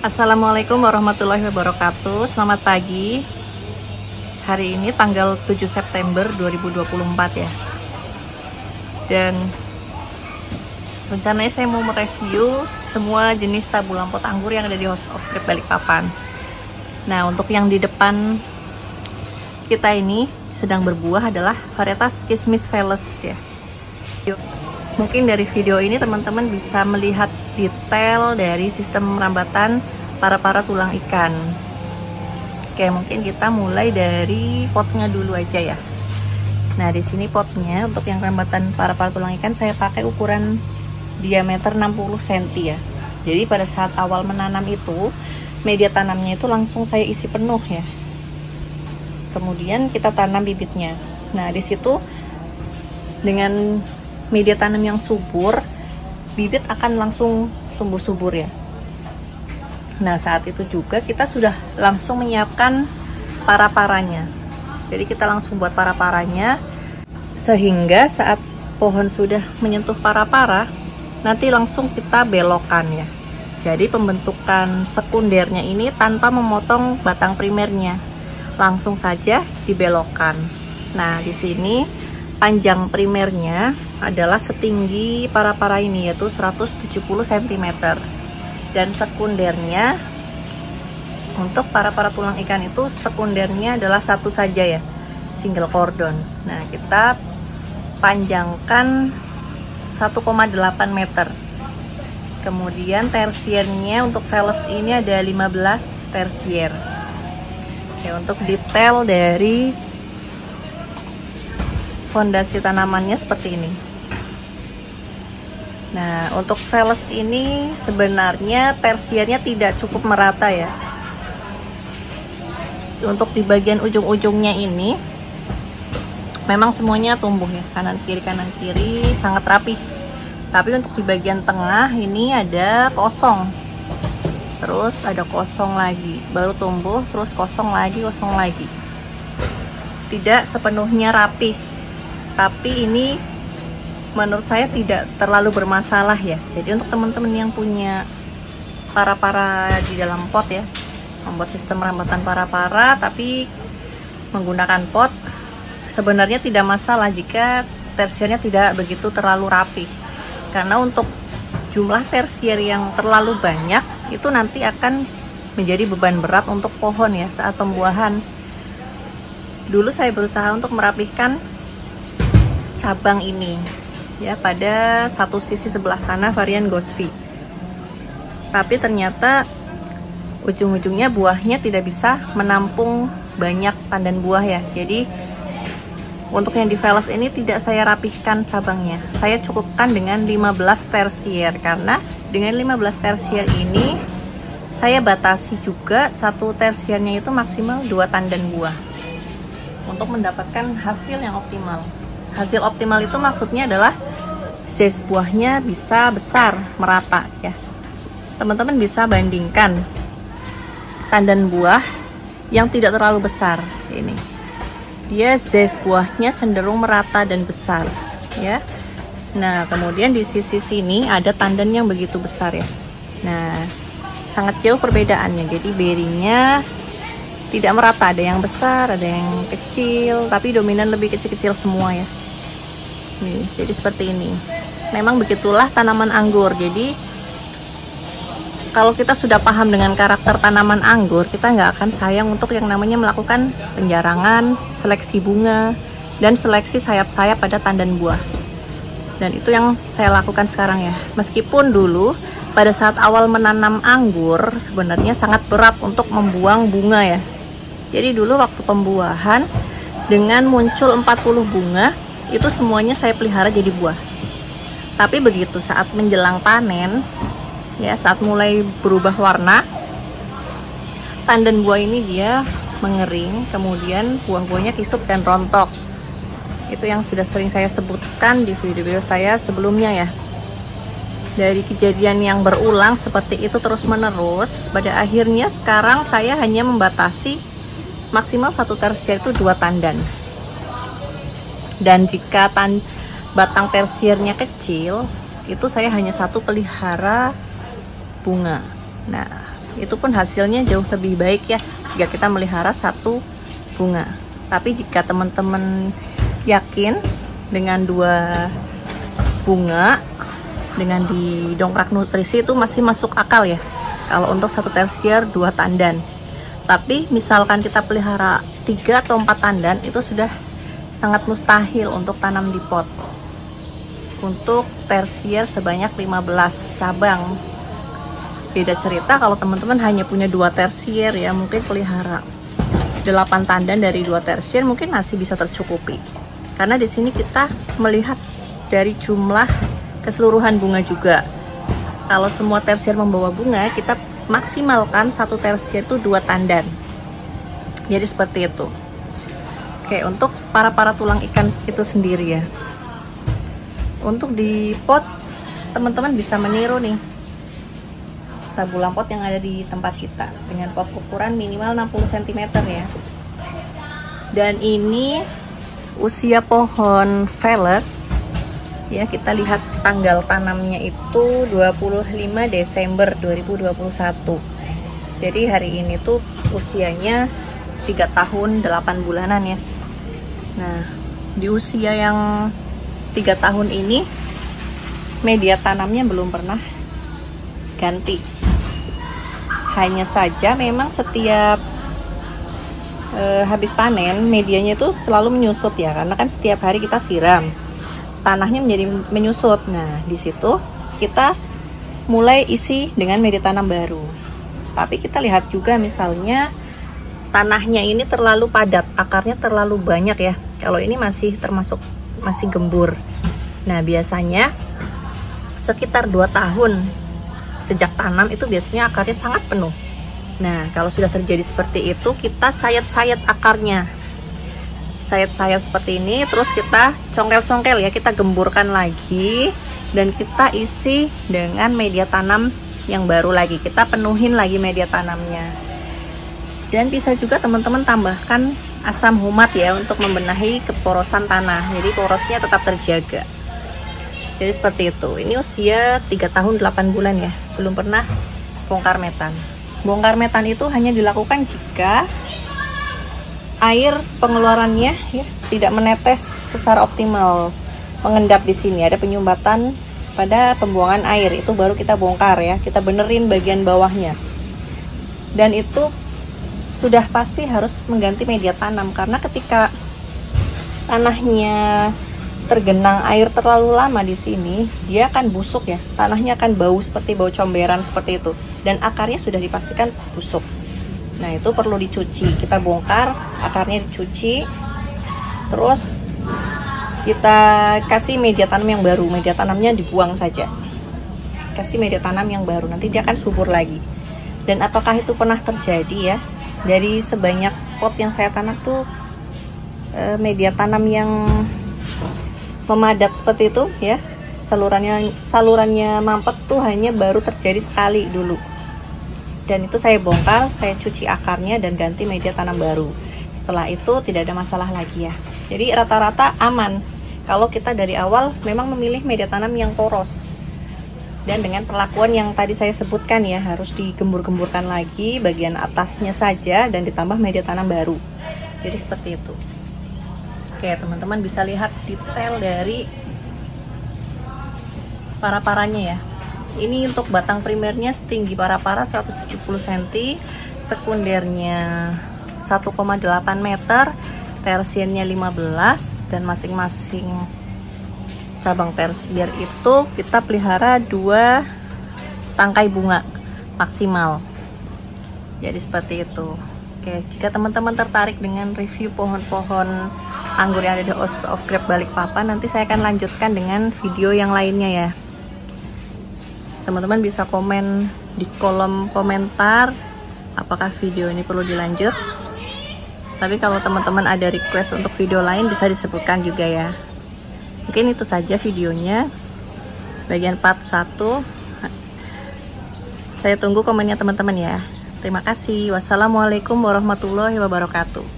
Assalamualaikum warahmatullahi wabarakatuh. Selamat pagi. Hari ini tanggal 7 September 2024 ya. Dan rencananya saya mau mereview semua jenis tabu lampot anggur yang ada di House of Grape Balikpapan. Nah, untuk yang di depan kita ini sedang berbuah adalah varietas Kismis Veles ya. Mungkin dari video ini teman-teman bisa melihat detail dari sistem rambatan para tulang ikan. Oke, mungkin kita mulai dari potnya dulu aja ya. Nah, di sini potnya untuk yang rambatan para tulang ikan saya pakai ukuran diameter 60 cm ya. Jadi pada saat awal menanam itu, media tanamnya itu langsung saya isi penuh ya. Kemudian kita tanam bibitnya. Nah, di situ dengan media tanam yang subur, bibit akan langsung tumbuh subur ya. Nah, saat itu juga kita sudah langsung menyiapkan para-paranya. Jadi kita langsung buat para-paranya, sehingga saat pohon sudah menyentuh para-para, nanti langsung kita belokkan ya. Jadi pembentukan sekundernya ini tanpa memotong batang primernya, langsung saja dibelokkan. Nah, di sini panjang primernya adalah setinggi para ini, yaitu 170 cm, dan sekundernya untuk para tulang ikan itu sekundernya adalah satu saja ya, single cordon. Nah, kita panjangkan 1,8 meter. Kemudian tersiernya untuk Veles ini ada 15 tersier ya. Untuk detail dari fondasi tanamannya seperti ini. Nah, untuk Veles ini sebenarnya tersiernya tidak cukup merata ya. Untuk di bagian ujung-ujungnya ini memang semuanya tumbuh ya, kanan kiri sangat rapi. Tapi untuk di bagian tengah ini ada kosong, terus ada kosong lagi, baru tumbuh, terus kosong lagi. Tidak sepenuhnya rapi, tapi ini menurut saya tidak terlalu bermasalah ya. Jadi untuk teman-teman yang punya para di dalam pot ya, membuat sistem rambatan para tapi menggunakan pot, sebenarnya tidak masalah jika tersiernya tidak begitu terlalu rapi. Karena untuk jumlah tersier yang terlalu banyak itu nanti akan menjadi beban berat untuk pohon ya saat pembuahan. Dulu saya berusaha untuk merapihkan cabang ini ya pada satu sisi sebelah sana varian Gosvi, tapi ternyata ujung-ujungnya buahnya tidak bisa menampung banyak tandan buah ya. Jadi untuk yang di Veles ini tidak saya rapihkan cabangnya, saya cukupkan dengan 15 tersier, karena dengan 15 tersier ini saya batasi juga satu tersiernya itu maksimal 2 tandan buah untuk mendapatkan hasil yang optimal. Hasil optimal itu maksudnya adalah size buahnya bisa besar, merata ya. Teman-teman bisa bandingkan tandan buah yang tidak terlalu besar ini, dia size buahnya cenderung merata dan besar ya. Nah, kemudian di sisi sini ada tandan yang begitu besar ya. Nah, sangat jauh perbedaannya. Jadi berinya tidak merata, ada yang besar, ada yang kecil, tapi dominan lebih kecil-kecil semua ya. Nih, jadi seperti ini. Memang begitulah tanaman anggur. Jadi kalau kita sudah paham dengan karakter tanaman anggur, kita nggak akan sayang untuk yang namanya melakukan penjarangan, seleksi bunga, dan seleksi sayap-sayap pada tandan buah. Dan itu yang saya lakukan sekarang ya. Meskipun dulu pada saat awal menanam anggur sebenarnya sangat berat untuk membuang bunga ya. Jadi dulu waktu pembuahan dengan muncul 40 bunga, itu semuanya saya pelihara jadi buah. Tapi begitu saat menjelang panen ya, saat mulai berubah warna, tandan buah ini dia mengering, kemudian buah-buahnya kisut dan rontok. Itu yang sudah sering saya sebutkan di video-video saya sebelumnya ya. Dari kejadian yang berulang seperti itu terus-menerus, pada akhirnya sekarang saya hanya membatasi maksimal satu tersier itu 2 tandan. Dan jika batang tersiernya kecil, itu saya hanya satu pelihara bunga. Nah, itu pun hasilnya jauh lebih baik ya jika kita melihara satu bunga. Tapi jika teman-teman yakin dengan 2 bunga dengan didongkrak nutrisi itu masih masuk akal ya, kalau untuk satu tersier 2 tandan. Tapi misalkan kita pelihara 3 atau 4 tandan, itu sudah sangat mustahil untuk tanam di pot. Untuk tersier sebanyak 15 cabang. Beda cerita kalau teman-teman hanya punya 2 tersier ya, mungkin pelihara 8 tandan dari 2 tersier mungkin masih bisa tercukupi. Karena di sini kita melihat dari jumlah keseluruhan bunga juga. Kalau semua tersier membawa bunga, kita maksimalkan satu tersier itu 2 tandan. Jadi seperti itu. Oke, untuk para tulang ikan itu sendiri ya. Untuk di pot, teman-teman bisa meniru nih tabulang pot yang ada di tempat kita dengan pot ukuran minimal 60 cm ya. Dan ini usia pohon Veles ya, kita lihat tanggal tanamnya itu 25 Desember 2021. Jadi hari ini tuh usianya 3 tahun 8 bulanan ya. Nah, di usia yang 3 tahun ini media tanamnya belum pernah ganti. Hanya saja memang setiap habis panen medianya itu selalu menyusut ya, karena kan setiap hari kita siram, tanahnya menjadi menyusut. Nah, di situ kita mulai isi dengan media tanam baru. Tapi kita lihat juga misalnya tanahnya ini terlalu padat, akarnya terlalu banyak ya. Kalau ini masih gembur. Nah, biasanya sekitar 2 tahun sejak tanam itu biasanya akarnya sangat penuh. Nah, kalau sudah terjadi seperti itu, kita sayat-sayat akarnya. Sayat-sayat seperti ini, terus kita congkel-congkel ya, kita gemburkan lagi dan kita isi dengan media tanam yang baru lagi. Kita penuhin lagi media tanamnya. Dan bisa juga teman-teman tambahkan asam humat ya untuk membenahi keporosan tanah. Jadi porosnya tetap terjaga. Jadi seperti itu. Ini usia 3 tahun 8 bulan ya. Belum pernah bongkar metan. Bongkar metan itu hanya dilakukan jika air pengeluarannya ya tidak menetes secara optimal, mengendap di sini, ada penyumbatan pada pembuangan air, itu baru kita bongkar ya, kita benerin bagian bawahnya. Dan itu sudah pasti harus mengganti media tanam, karena ketika tanahnya tergenang air terlalu lama di sini, dia akan busuk ya, tanahnya akan bau seperti bau comberan seperti itu, dan akarnya sudah dipastikan busuk. Nah, itu perlu dicuci. Kita bongkar, akarnya dicuci, terus kita kasih media tanam yang baru. Media tanamnya dibuang saja, kasih media tanam yang baru, nanti dia akan subur lagi. Dan apakah itu pernah terjadi ya, dari sebanyak pot yang saya tanam tuh media tanam yang memadat seperti itu ya, salurannya mampet tuh hanya baru terjadi sekali dulu. Dan itu saya bongkar, saya cuci akarnya dan ganti media tanam baru. Setelah itu tidak ada masalah lagi ya. Jadi rata-rata aman kalau kita dari awal memang memilih media tanam yang poros. Dan dengan perlakuan yang tadi saya sebutkan ya, harus digembur-gemburkan lagi bagian atasnya saja dan ditambah media tanam baru. Jadi seperti itu. Oke, teman-teman bisa lihat detail dari para-paranya ya. Ini untuk batang primernya setinggi para-para 170 cm, sekundernya 1,8 meter, tersiernya 15, dan masing-masing cabang tersier itu kita pelihara 2 tangkai bunga maksimal. Jadi seperti itu. Oke, jika teman-teman tertarik dengan review pohon-pohon anggur yang ada di House of Grapes Balikpapan, nanti saya akan lanjutkan dengan video yang lainnya ya. Teman-teman bisa komen di kolom komentar apakah video ini perlu dilanjut. Tapi kalau teman-teman ada request untuk video lain bisa disebutkan juga ya. Mungkin itu saja videonya bagian part 1. Saya tunggu komennya teman-teman ya. Terima kasih. Wassalamualaikum warahmatullahi wabarakatuh.